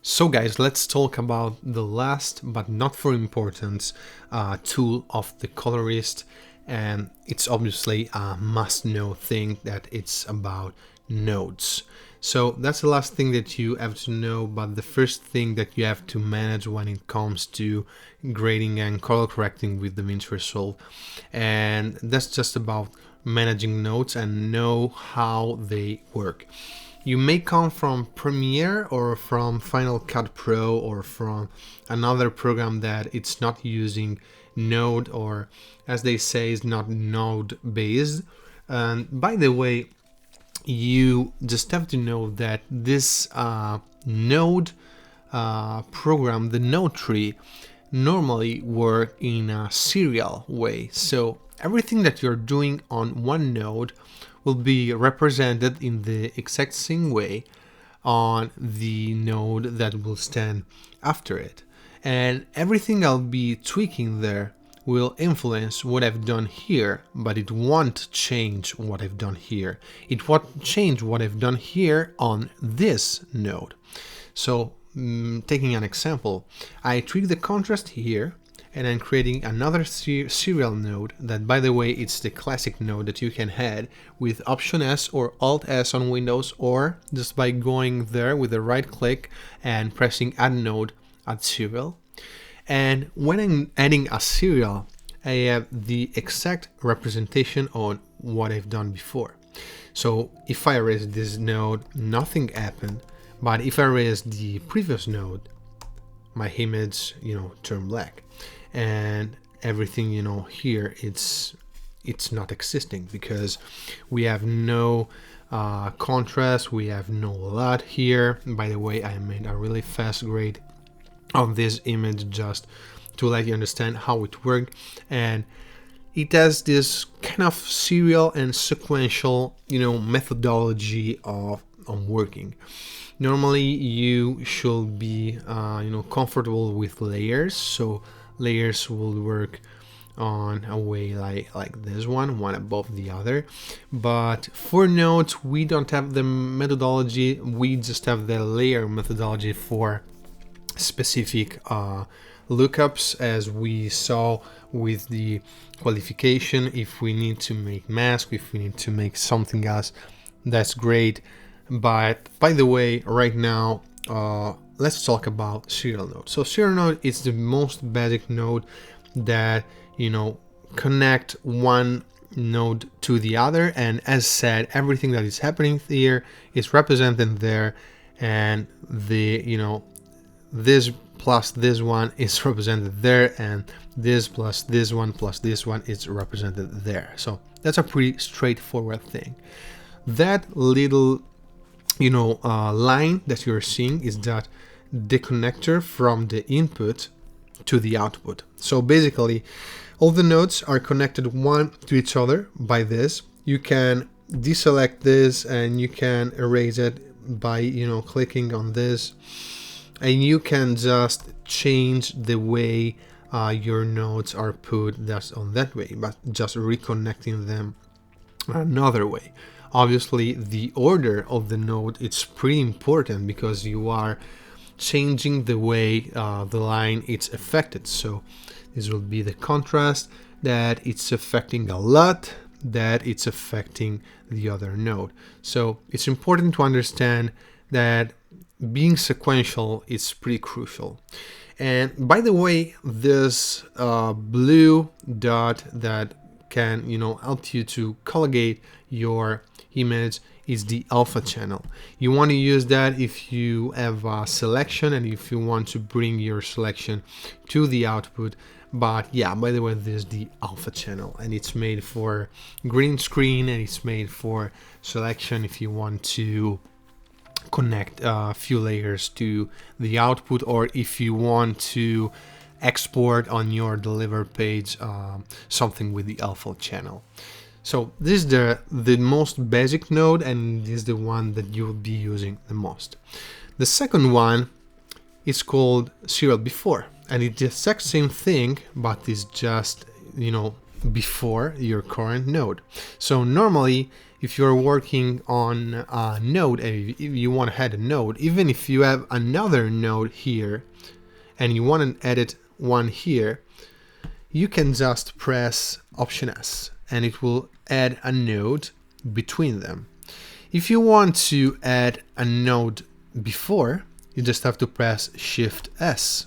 So guys, let's talk about the last but not for importance tool of the colorist, and it's obviously a must-know thing that it's about nodes. So that's the last thing that you have to know, but the first thing that you have to manage when it comes to grading and color correcting with DaVinci Resolve, and that's just about managing nodes and know how they work. You may come from Premiere or from Final Cut Pro or from another program that it's not using Node, or as they say, is not node based. And by the way, you just have to know that this node program, the node tree, normally work in a serial way. So everything that you're doing on one node will be represented in the exact same way on the node that will stand after it. And everything I'll be tweaking there will influence what I've done here, but it won't change what I've done here. It won't change what I've done here on this node. So taking an example, I tweak the contrast here, and I'm creating another serial node that, by the way, it's the classic node that you can add with Option S or Alt S on Windows, or just by going there with a right click and pressing Add Node, Add Serial. And when I'm adding a serial, I have the exact representation on what I've done before. So if I erase this node, nothing happened, but if I erase the previous node, my image, turn black. And everything, here, it's not existing because we have no contrast, we have no LUT here. By the way, I made a really fast grade on this image just to let you understand how it worked, and it has this kind of serial and sequential, methodology of working. Normally, you should be, comfortable with layers, so layers will work on a way like this one above the other. But for nodes, we don't have the methodology, we just have the layer methodology for specific lookups, as we saw with the qualification. If we need to make mask, if we need to make something else, that's great. But by the way, right now, let's talk about serial node. So serial node is the most basic node that, connect one node to the other. And as said, everything that is happening here is represented there. And this plus this one is represented there. And this plus this one is represented there. So that's a pretty straightforward thing. That little line that you're seeing is that the connector from the input to the output. So basically, all the nodes are connected one to each other by this. You can deselect this and you can erase it by clicking on this, and you can just change the way your nodes are put just on that way, but just reconnecting them another way. Obviously, the order of the node, it's pretty important because you are changing the way the line is affected. So this will be the contrast that it's affecting a lot, that it's affecting the other node. So it's important to understand that being sequential is pretty crucial. And by the way, this blue dot that can help you to colligate your image is the alpha channel. You want to use that if you have a selection and if you want to bring your selection to the output. But yeah, by the way, this is the alpha channel, and it's made for green screen, and it's made for selection if you want to connect a few layers to the output, or if you want to export on your deliver page something with the alpha channel. So this is the most basic node, and this is the one that you will be using the most. The second one is called serial before, and it's the exact same thing, but it's just before your current node. So normally if you're working on a node and if you want to add a node, even if you have another node here and you want to edit one here, you can just press Option S and it will add a node between them. If you want to add a node before, you just have to press Shift S.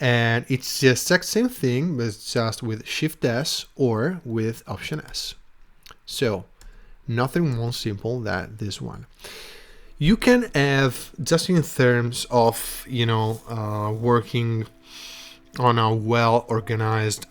And it's the exact same thing, but it's just with Shift S or with Option S. So nothing more simple than this one. You can have, just in terms of, working on a well-organized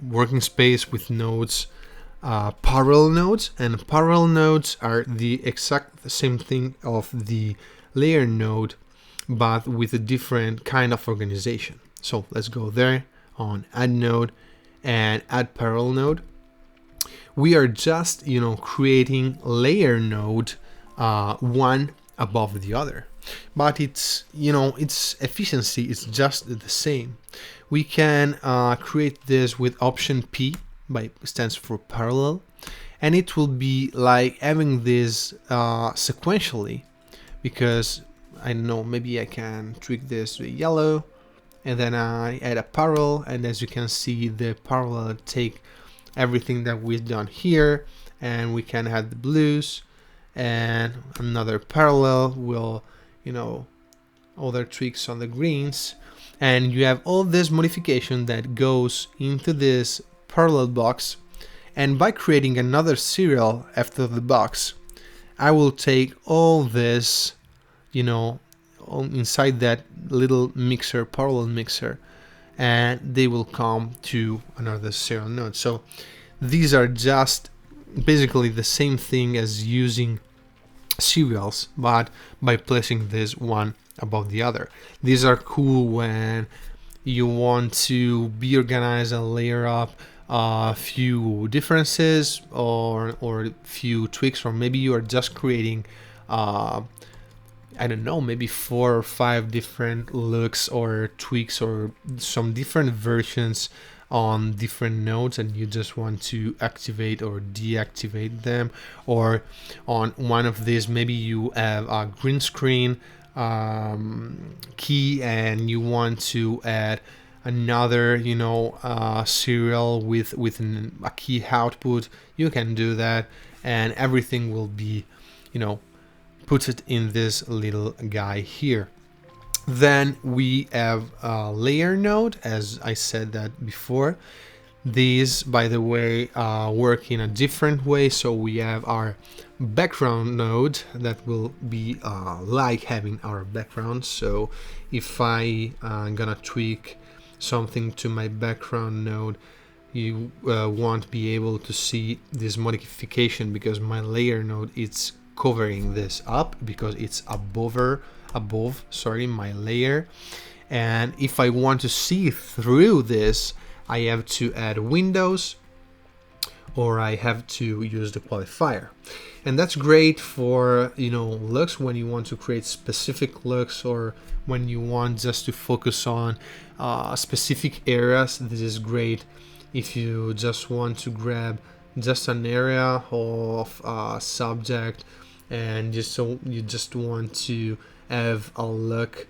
working space with nodes, parallel nodes, and parallel nodes are the exact same thing of the layer node, but with a different kind of organization. So let's go there on Add Node and Add Parallel Node. We are just, creating layer node one above the other, but its efficiency is just the same. We can create this with Option P, stands for parallel, and it will be like having this sequentially, because I don't know, maybe I can tweak this to yellow, and then I add a parallel, and as you can see, the parallel take everything that we've done here, and we can add the blues, and another parallel will, other tweaks on the greens, and you have all this modification that goes into this parallel box. And by creating another serial after the box, I will take all this, inside that little mixer, parallel mixer, and they will come to another serial node. So these are just basically the same thing as using serials, but by placing this one above the other. These are cool when you want to be organized and layer up a few differences or few tweaks, or maybe you are just creating I don't know, maybe 4 or 5 different looks or tweaks or some different versions on different nodes, and you just want to activate or deactivate them. Or on one of these, maybe you have a green screen key and you want to add another serial with a key output. You can do that, and everything will be put it in this little guy here. Then we have a layer node, as I said that before. These, by the way, work in a different way. So we have our background node that will be like having our background. So if I'm gonna tweak something to my background node, you won't be able to see this modification because my layer node is covering this up because it's above my layer. And if I want to see through this, I have to add windows, or I have to use the qualifier. And that's great for looks, when you want to create specific looks, or when you want just to focus on specific areas. This is great if you just want to grab just an area of subject, and you just want to have a look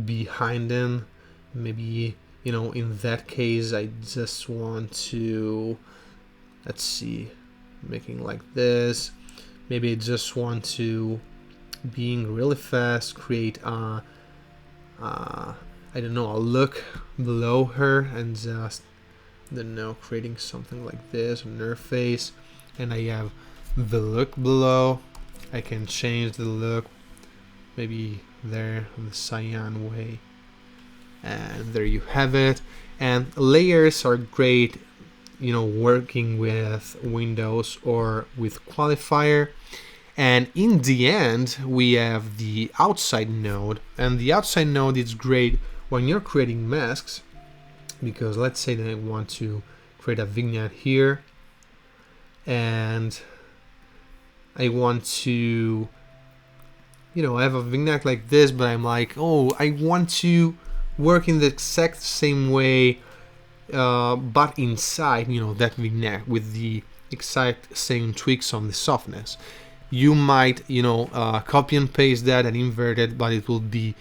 behind them. Maybe in that case I just want to, let's see, making like this. Maybe I just want to, being really fast, create a I don't know, a look below her, and just, I don't know, creating something like this on her face, and I have the look below. I can change the look, maybe there on the cyan way, and there you have it. And layers are great, working with windows or with qualifier. And in the end, we have the outside node, and the outside node is great when you're creating masks, because let's say that I want to create a vignette here, and I want to have a vignette like this, but I'm like, oh, I want to work in the exact same way, but inside that vignette with the exact same tweaks on the softness. You might, copy and paste that and invert it, but it will be,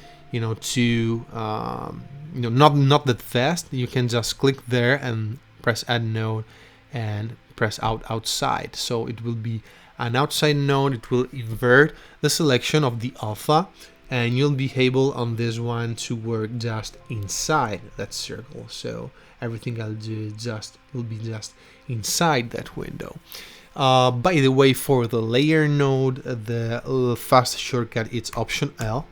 too, not that fast. You can just click there and press add node and press outside. So it will be an outside node. It will invert the selection of the alpha, and you'll be able on this one to work just inside that circle. So everything I'll do will be just inside that window. By the way, for the layer node, the fast shortcut it's Option L.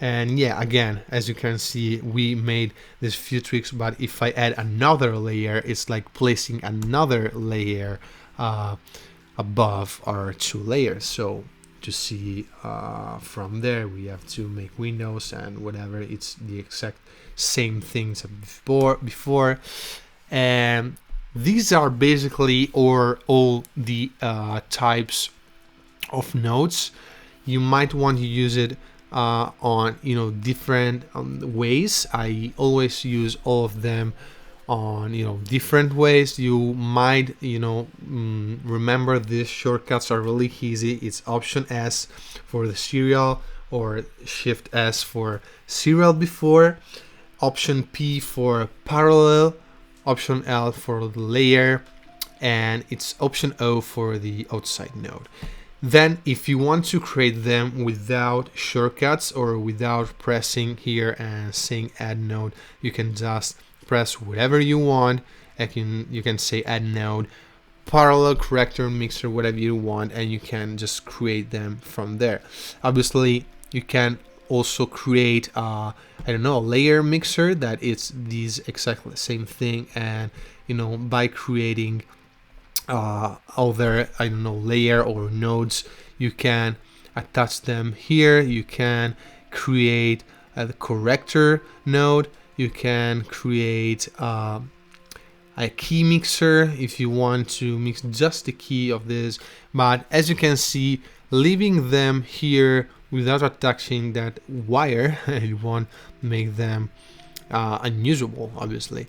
And yeah, again, as you can see, we made these few tweaks, but if I add another layer, it's like placing another layer above our two layers. So to see from there, we have to make windows and whatever. It's the exact same things before. And these are basically all the types of nodes. You might want to use it on different ways. I always use all of them on different ways. You might remember these shortcuts are really easy. It's Option S for the serial, or Shift S for serial before, Option P for parallel, Option L for the layer, and it's Option O for the outside node. Then if you want to create them without shortcuts or without pressing here and saying add node, you can just press whatever you want. You can say add node, parallel, corrector, mixer, whatever you want, and you can just create them from there. Obviously, you can also create a layer mixer that is these exactly the same thing, and by creating other layer or nodes, you can attach them here. You can create the corrector node. You can create a key mixer if you want to mix just the key of this. But as you can see, leaving them here without attaching that wire, it won't make them unusable, obviously.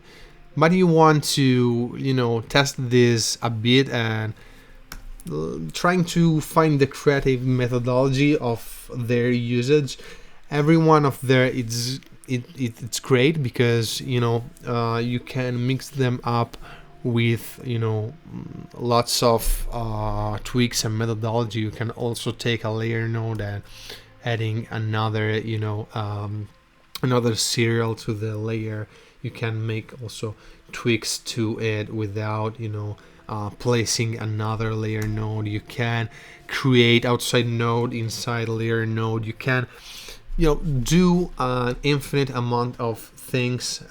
But you want to test this a bit and trying to find the creative methodology of their usage. Every one of it's great because you can mix them up with lots of tweaks and methodology. You can also take a layer node and adding another another serial to the layer. You can make also tweaks to it without placing another layer node. You can create outside node inside layer node. You can do an infinite amount of things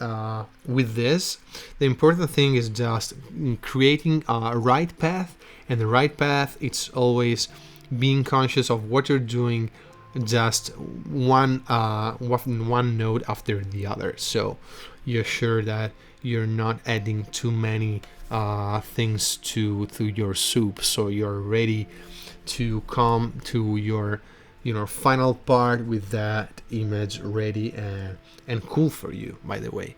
with this. The important thing is just creating a right path, and the right path, it's always being conscious of what you're doing, just one node after the other, so you're sure that you're not adding too many things to your soup, so you're ready to come to your final part with that image ready and cool for you, by the way.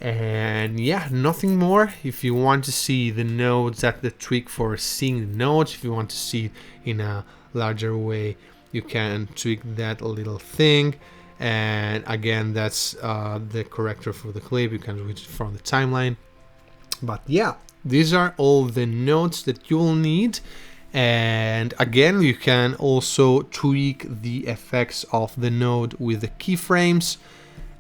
And yeah, nothing more. If you want to see the nodes, that's the trick for seeing the nodes. If you want to see it in a larger way, you can tweak that little thing. And again, that's the corrector for the clip. You can switch it from the timeline. But yeah, these are all the nodes that you will need. And again, you can also tweak the effects of the node with the keyframes.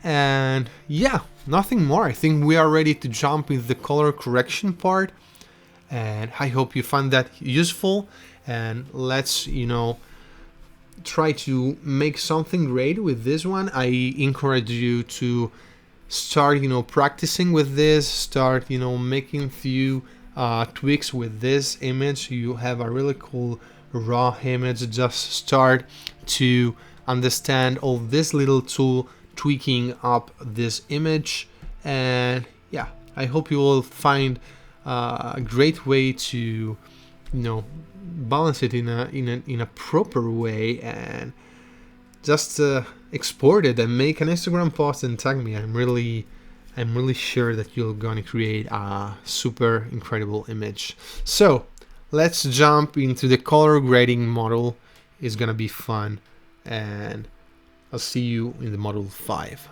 And yeah, nothing more. I think we are ready to jump into the color correction part. And I hope you find that useful. And let's, try to make something great with this one. I encourage you to start, practicing with this. Start, making few tweaks with this image. You have a really cool raw image. Just start to understand all this little tool tweaking up this image, and yeah, I hope you will find a great way to balance it in a proper way, and just export it and make an Instagram post and tag me. I'm really I'm really sure that you're gonna create a super incredible image. So let's jump into the color grading model. It's gonna be fun, and I'll see you in the model 5.